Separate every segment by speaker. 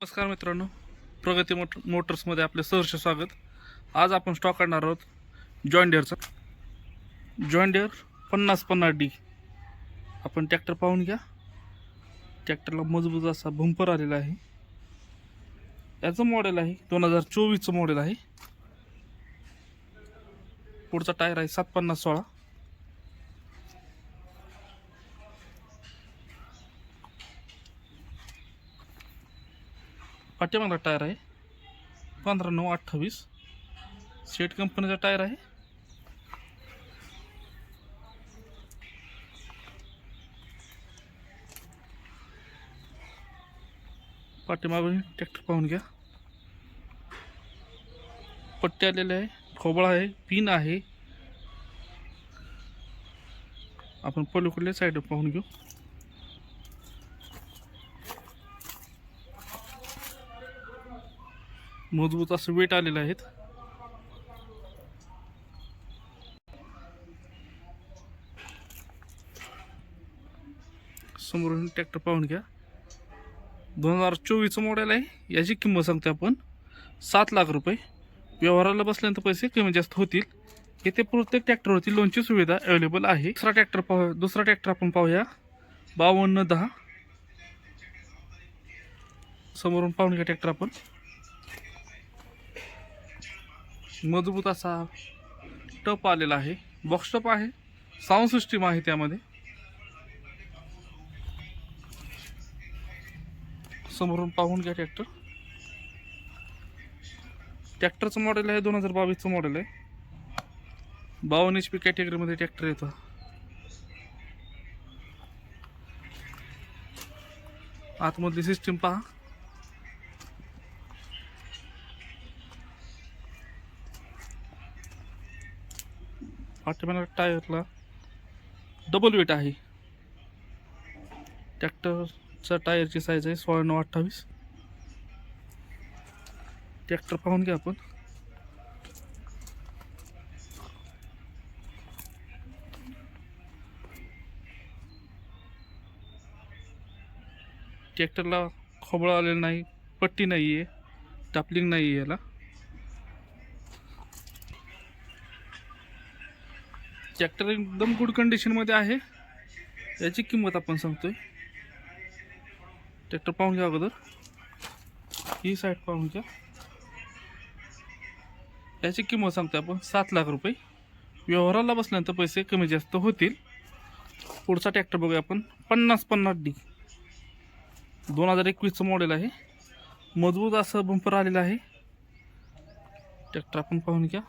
Speaker 1: नमस्कार मित्रांनो, प्रगती मोटर्समध्ये आपले सहर्ष स्वागत. आज आपण स्टॉक काढणार आहोत जॉन डिअरचा. John Deere 5050D. आपण ट्रॅक्टर पाहून घ्या. ट्रॅक्टरला मजबूत असा बंपर आलेला आहे. याचं मॉडेल आहे 2024चं मॉडेल आहे. पुढचा टायर आहे 750/16. पाठीमागला टायर आहे 15/9/28. सेट कंपनीचा टायर आहे. पाठीमागून ट्रॅक्टर पाहून घ्या. पट्टी आलेले आहे, खोबळा आहे, पिन आहे. आपण पलीकडल्या साईड पाहून घेऊ. मजबूत असं वेट आलेलं आहेत. समोरून ट्रॅक्टर पाहून घ्या. 2024चं मॉडेल आहे. याची किंमत सांगते आपण 7 लाख रुपये. व्यवहाराला बसल्यानंतर पैसे कमी जास्त होतील. येथे प्रत्येक ट्रॅक्टरवरती लोनची सुविधा अवेलेबल आहे. दुसरा ट्रॅक्टर आपण पाहूया 5210. समोरून पाहून घ्या ट्रॅक्टर आपण. मजबूत असा टप आलेला आहे. बॉक्स टप आहे, साऊंड सिस्टीम आहे त्यामध्ये. समोरून पाहून घ्या ट्रॅक्टर. ट्रॅक्टरचं मॉडेल आहे 2022चं मॉडेल आहे. 52 HP कॅटेगरीमध्ये ट्रॅक्टर येतो. आतमधली सिस्टीम पहा. पाठीमागच्या टायरला डबल वेट आहे. ट्रॅक्टरच्या टायरची साईज आहे 16/9/28. ट्रॅक्टर पाहून घ्या आपण. ट्रॅक्टरला खोबळा आलेला नाही, पट्टी नाही आहे, टापलिंग नाही आहे. याला ट्रॅक्टर एकदम गुड कंडिशनमध्ये आहे. याची किंमत आपण सांगतोय. ट्रॅक्टर पाहून घ्या अगोदर. ही साईड पाहून घ्या. याची किंमत सांगतोय आपण 7 लाख रुपये. व्यवहाराला बसल्यानंतर पैसे कमी जास्त होतील. पुढचा ट्रॅक्टर बघूया आपण 5050D. 2021चं मॉडेल आहे. मजबूत असं बंपर आलेलं आहे. ट्रॅक्टर आपण पाहून घ्या.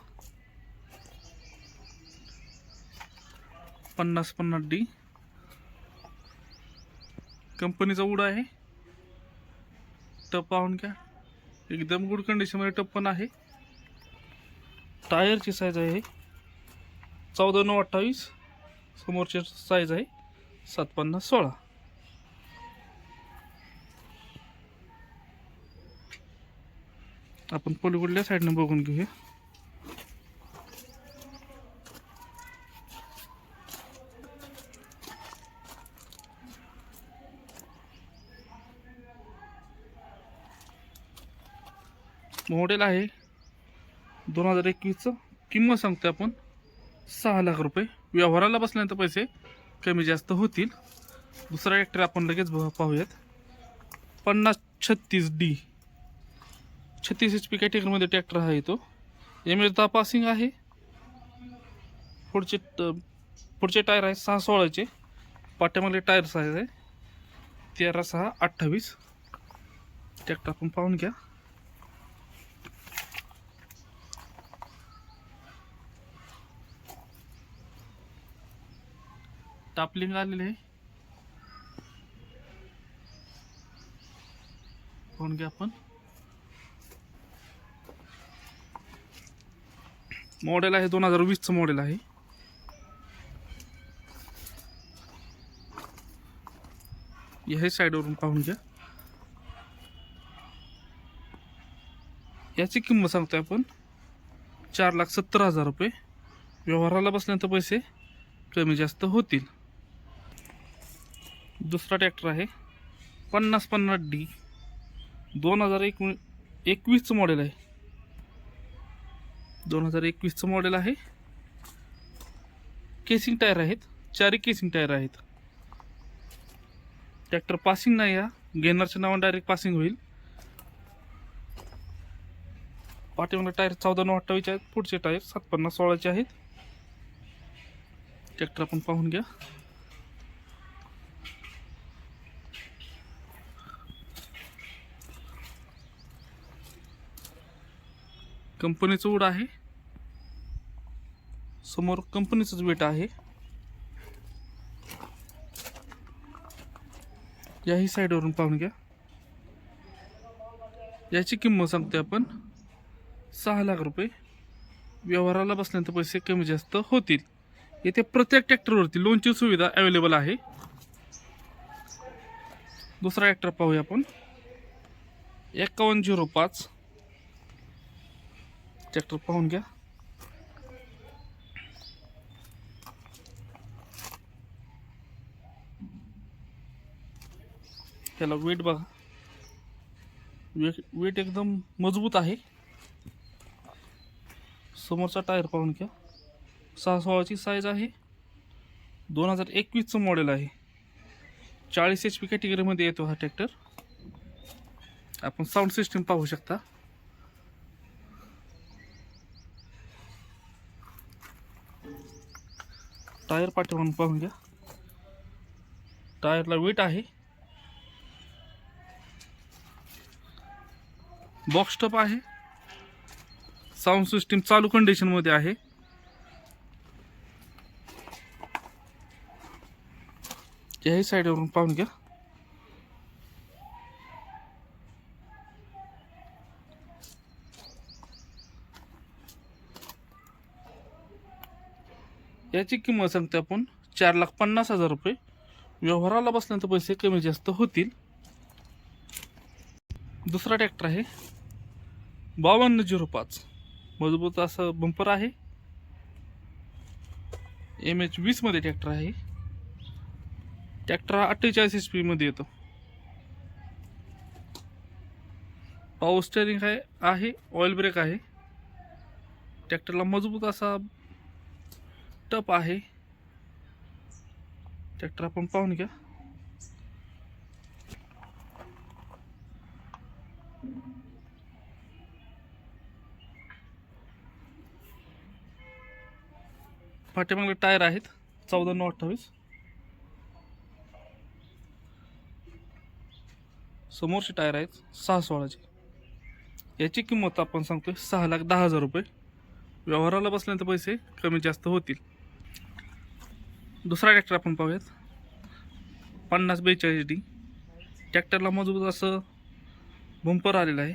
Speaker 1: 5050D कंपनीचा वूड आहे. टप पाहून घ्या. एकदम गुड कंडिशनमध्ये टप पण आहे. टायरची साईज आहे 14/9/28. समोरची साईज आहे 750/16. आपण पलीकडल्या साईडने बघून घेऊया. मॉडेल आहे 2021चं. किंमत सांगते आपण 6 लाख रुपये. व्यवहाराला बसल्यानंतर पैसे कमी जास्त होतील. दुसरा ट्रॅक्टर आपण लगेच पाहूयात 5036D. 36 HP कॅटेगरीमध्ये ट्रॅक्टर आहे तो. एमएच पासिंग आहे. पुढचे टायर आहे 6/16चे. पाठ्यामागले टायर साईज आहे 13/6/28. ट्रॅक्टर आपण पाहून घ्या. टापलिंग आलेली आहे. पाहून घ्या आपण. मॉडेल आहे 2020चं मॉडेल आहे. ह्या साईडवरून पाहून घ्या. याची किंमत सांगतोय आपण 4,70,000 रुपये. व्यवहाराला बसल्यानंतर पैसे कमी जास्त होतील. दुसरा ट्रॅक्टर आहे 5050D. 2021चं मॉडेल आहे. 2021चं मॉडेल आहे. केसिंग टायर आहेत, 4 केसिंग टायर आहेत. ट्रॅक्टर पासिंग नाही, या घेणारच्या नावाने डायरेक्ट पासिंग होईल. पाठीमागला टायर 14-28 आहेत, पुढचे टायर 57-16 आहेत. ट्रॅक्टर आपण पाहून घ्या. कंपनीचं वूड आहे, समोर कंपनीचंच वेट आहे. याही साईडवरून पाहून घ्या. याची किंमत सांगते आपण 6 लाख रुपये. व्यवहाराला बसल्यानंतर पैसे कमी जास्त होतील. येथे प्रत्येक ट्रॅक्टरवरती लोनची सुविधा अवेलेबल आहे. दुसरा ट्रॅक्टर पाहूया आपण. 5105 ट्रॅक्टर पाहून घ्या. त्याला वेट बघा, वेट एकदम मजबूत आहे. समोरचा टायर पाहून घ्या. 6/16ची साईज आहे. 2021चं मॉडेल आहे. 40 HP कॅटेगरीमध्ये येतो हा ट्रॅक्टर. आपण साऊंड सिस्टीम पाहू शकता. टायर पाठवून पाहून घ्या. टायरला वेट आहे. बॉक्स टप आहे. साऊंड सिस्टीम चालू कंडिशन मध्ये आहे. याही साईडवरून पाहून घ्या. याची किंमत सांगते आपण 4,50,000 रुपये. व्यवहाराला बसल्यानंतर पैसे कमी जास्त होतील. दुसरा ट्रॅक्टर आहे 5205. मजबूत असं बंपर आहे. MH20 मध्ये ट्रॅक्टर आहे. ट्रॅक्टर 48 HP मध्ये येतो. पॉवर स्टेअरिंग आहे. ऑइल ब्रेक आहे. ट्रॅक्टरला मजबूत असा टप आहे. ट्रॅक्टर आपण पाहून घ्या. पाठीमागले टायर आहेत 14-28. समोरचे टायर आहेत 6/16चे. याची किंमत आपण सांगतोय 6,10,000 रुपये. व्यवहाराला बसल्यानंतर पैसे कमी जास्त होतील. दुसरा ट्रॅक्टर आपण पाहूयात 5042D. ट्रॅक्टरला मजबूत असं बंपर आलेलं आहे.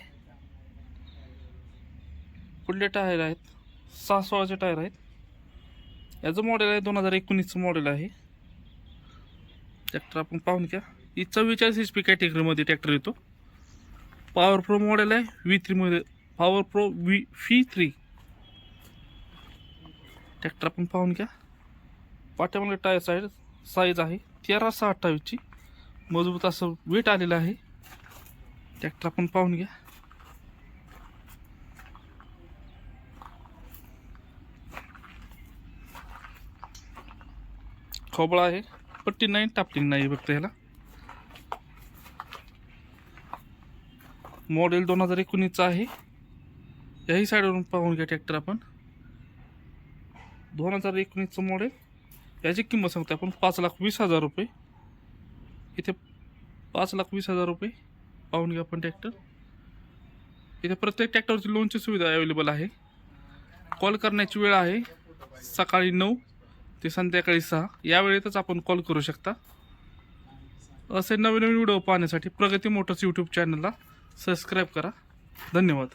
Speaker 1: पुढले टायर आहेत 6/16चे टायर आहेत. याचं मॉडेल आहे 2019चं मॉडेल आहे. ट्रॅक्टर आपण पाहून घ्या. ही 44 HP कॅटेगरीमध्ये ट्रॅक्टर येतो. पॉवर प्रो मॉडेल आहे. V3 मध्ये पॉवर प्रो V3 ट्रॅक्टर आपण पाहून घ्या. पाठीमागले टायर साईज आहे 13/28ची. मजबूत असं वेट आलेलं आहे. ट्रॅक्टर आपण पाहून घ्या. खोबळा आहे. पट्टी नाही, टापलिंग नाही फक्त ह्याला. मॉडेल 2019चा आहे. याही साईडवरून पाहून घ्या ट्रॅक्टर आपण. 2019चं मॉडेल. याची किंमत सांगतो आपण 5,20,000 रुपये. इथे 5,20,000 रुपये पाहून घ्या आपण ट्रॅक्टर. इथे प्रत्येक ट्रॅक्टरची लोनची सुविधा अवेलेबल आहे. कॉल करण्याची वेळ आहे सकाळी 9 ते संध्याकाळी 6 या वेळेतच आपण कॉल करू शकता. असे नवीन व्हिडिओ पाहण्यासाठी प्रगती मोटर्स यूट्यूब चॅनलला सबस्क्राईब करा. धन्यवाद.